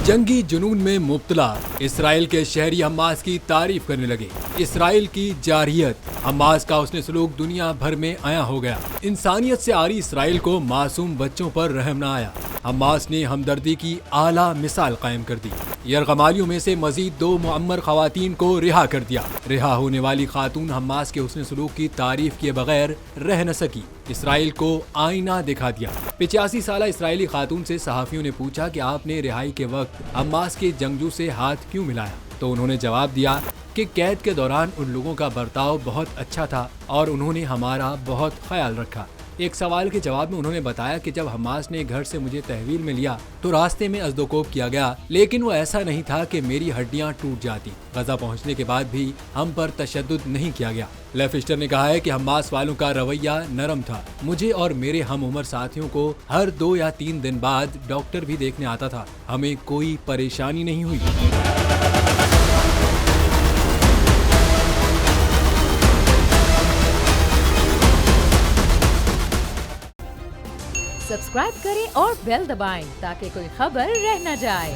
जंगी जुनून में मुब्तला इसराइल के शहरी हमास की तारीफ करने लगे। इसराइल की जारहियत, हमास का उसने सलूक दुनिया भर में आया हो गया। इंसानियत से आरी इसराइल को मासूम बच्चों पर रहम न आया। हमास ने हमदर्दी की आला मिसाल कायम कर दी। यरगमालियों में से मजीद 2 मुअम्मर खवातीन को रिहा कर दिया। रिहा होने वाली खातून हमास के हुस्न सलूक की तारीफ किए बगैर रह न सकी। इसराइल को आईना दिखा दिया। 85 साला इसराइली खातून से सहाफियों ने पूछा कि आपने रिहाई के वक्त हमास के जंगजू से हाथ क्यों मिलाया, तो उन्होंने जवाब दिया कि कैद के दौरान उन लोगों का बर्ताव बहुत अच्छा था और उन्होंने हमारा बहुत ख्याल रखा। एक सवाल के जवाब में उन्होंने बताया कि जब हमास ने घर से मुझे तहवील में लिया तो रास्ते में अज़दोकोप किया गया, लेकिन वो ऐसा नहीं था कि मेरी हड्डियां टूट जाती। गजा पहुंचने के बाद भी हम पर तशद्दुद नहीं किया गया। लेफिस्टर ने कहा है कि हमास वालों का रवैया नरम था। मुझे और मेरे हम उम्र साथियों को हर 2 या 3 दिन बाद डॉक्टर भी देखने आता था। हमें कोई परेशानी नहीं हुई। सब्सक्राइब करें और बेल दबाएं ताकि कोई खबर रह न जाए।